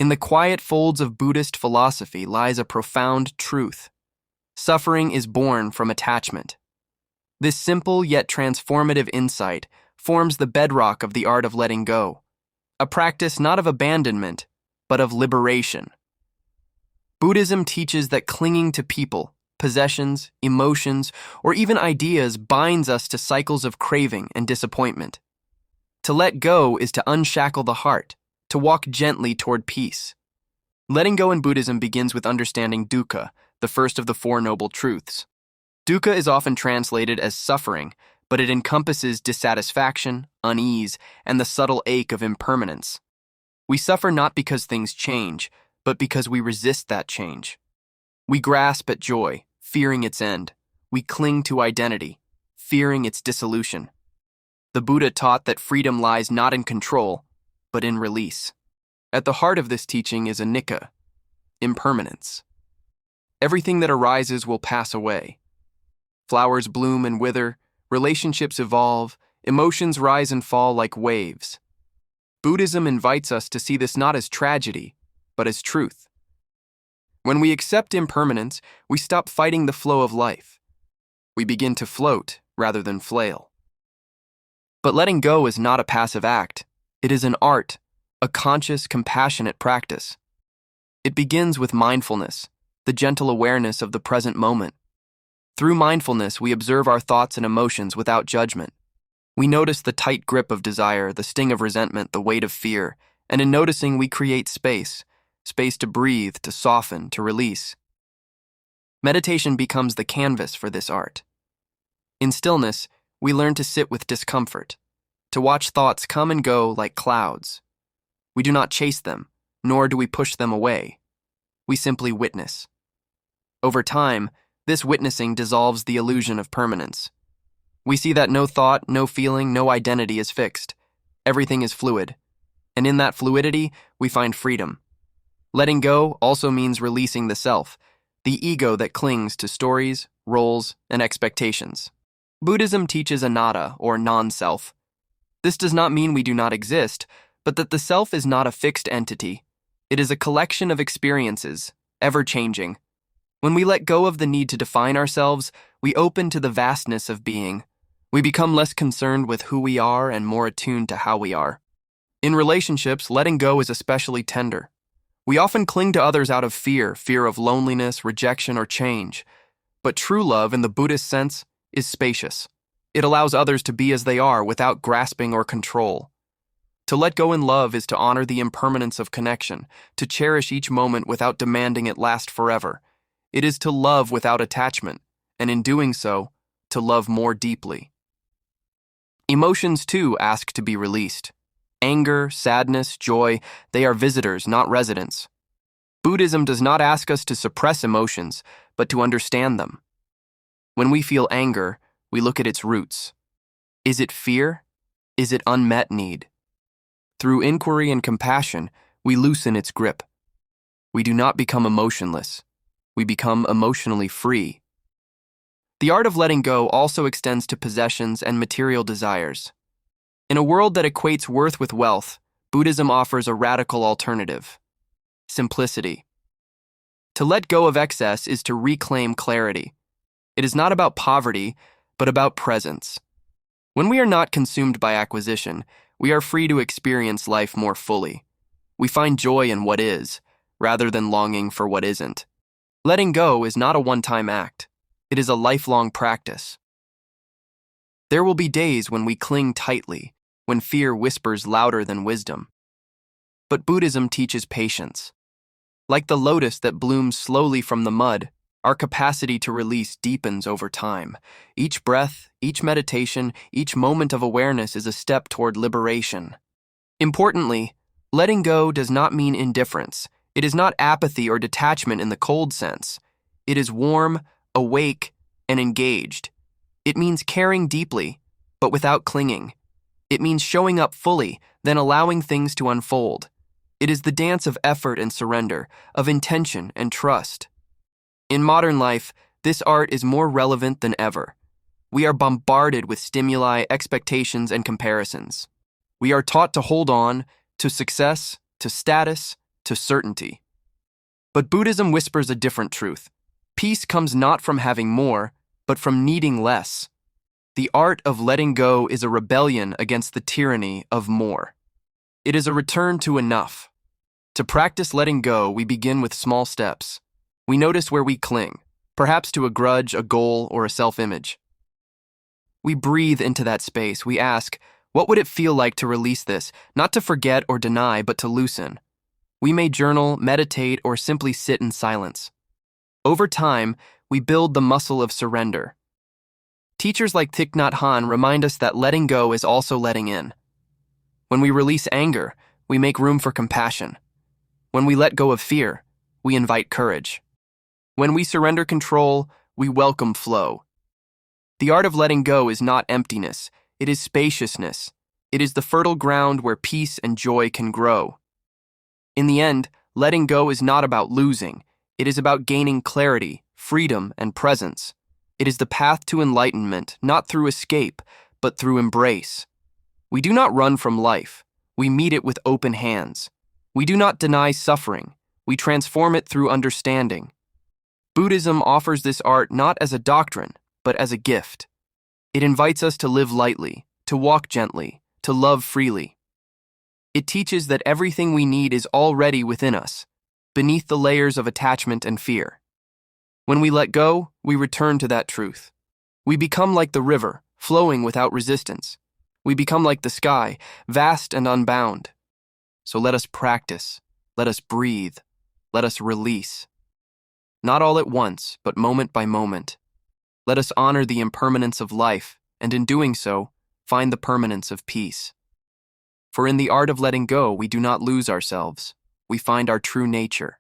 In the quiet folds of Buddhist philosophy lies a profound truth. Suffering is born from attachment. This simple yet transformative insight forms the bedrock of the art of letting go, a practice not of abandonment, but of liberation. Buddhism teaches that clinging to people, possessions, emotions, or even ideas binds us to cycles of craving and disappointment. To let go is to unshackle the heart, to walk gently toward peace. Letting go in Buddhism begins with understanding dukkha, the first of the Four Noble Truths. Dukkha is often translated as suffering, but it encompasses dissatisfaction, unease, and the subtle ache of impermanence. We suffer not because things change, but because we resist that change. We grasp at joy, fearing its end. We cling to identity, fearing its dissolution. The Buddha taught that freedom lies not in control, but in release. At the heart of this teaching is anicca, impermanence. Everything that arises will pass away. Flowers bloom and wither, relationships evolve, emotions rise and fall like waves. Buddhism invites us to see this not as tragedy, but as truth. When we accept impermanence, we stop fighting the flow of life. We begin to float rather than flail. But letting go is not a passive act. It is an art, a conscious, compassionate practice. It begins with mindfulness, the gentle awareness of the present moment. Through mindfulness, we observe our thoughts and emotions without judgment. We notice the tight grip of desire, the sting of resentment, the weight of fear, and in noticing, we create space to breathe, to soften, to release. Meditation becomes the canvas for this art. In stillness, we learn to sit with discomfort, to watch thoughts come and go like clouds. We do not chase them, nor do we push them away. We simply witness. Over time, this witnessing dissolves the illusion of permanence. We see that no thought, no feeling, no identity is fixed. Everything is fluid. And in that fluidity, we find freedom. Letting go also means releasing the self, the ego that clings to stories, roles, and expectations. Buddhism teaches anatta, or non-self. This does not mean we do not exist, but that the self is not a fixed entity. It is a collection of experiences, ever-changing. When we let go of the need to define ourselves, we open to the vastness of being. We become less concerned with who we are and more attuned to how we are. In relationships, letting go is especially tender. We often cling to others out of fear of loneliness, rejection, or change. But true love, in the Buddhist sense, is spacious. It allows others to be as they are without grasping or control. To let go in love is to honor the impermanence of connection, to cherish each moment without demanding it last forever. It is to love without attachment, and in doing so, to love more deeply. Emotions, too, ask to be released. Anger, sadness, joy, they are visitors, not residents. Buddhism does not ask us to suppress emotions, but to understand them. When we feel anger, we look at its roots. Is it fear? Is it unmet need? Through inquiry and compassion, we loosen its grip. We do not become emotionless. We become emotionally free. The art of letting go also extends to possessions and material desires. In a world that equates worth with wealth, Buddhism offers a radical alternative: simplicity. To let go of excess is to reclaim clarity. It is not about poverty, but about presence. When we are not consumed by acquisition, we are free to experience life more fully. We find joy in what is, rather than longing for what isn't. Letting go is not a one-time act. It is a lifelong practice. There will be days when we cling tightly, when fear whispers louder than wisdom. But Buddhism teaches patience. Like the lotus that blooms slowly from the mud, our capacity to release deepens over time. Each breath, each meditation, each moment of awareness is a step toward liberation. Importantly, letting go does not mean indifference. It is not apathy or detachment in the cold sense. It is warm, awake, and engaged. It means caring deeply, but without clinging. It means showing up fully, then allowing things to unfold. It is the dance of effort and surrender, of intention and trust. In modern life, this art is more relevant than ever. We are bombarded with stimuli, expectations, and comparisons. We are taught to hold on, to success, to status, to certainty. But Buddhism whispers a different truth. Peace comes not from having more, but from needing less. The art of letting go is a rebellion against the tyranny of more. It is a return to enough. To practice letting go, we begin with small steps. We notice where we cling, perhaps to a grudge, a goal, or a self-image. We breathe into that space. We ask, what would it feel like to release this, not to forget or deny, but to loosen? We may journal, meditate, or simply sit in silence. Over time, we build the muscle of surrender. Teachers like Thich Nhat Hanh remind us that letting go is also letting in. When we release anger, we make room for compassion. When we let go of fear, we invite courage. When we surrender control, we welcome flow. The art of letting go is not emptiness, it is spaciousness. It is the fertile ground where peace and joy can grow. In the end, letting go is not about losing, it is about gaining clarity, freedom, and presence. It is the path to enlightenment, not through escape, but through embrace. We do not run from life, we meet it with open hands. We do not deny suffering, we transform it through understanding. Buddhism offers this art not as a doctrine, but as a gift. It invites us to live lightly, to walk gently, to love freely. It teaches that everything we need is already within us, beneath the layers of attachment and fear. When we let go, we return to that truth. We become like the river, flowing without resistance. We become like the sky, vast and unbound. So let us practice, let us breathe, let us release. Not all at once, but moment by moment. Let us honor the impermanence of life, and in doing so, find the permanence of peace. For in the art of letting go, we do not lose ourselves. We find our true nature.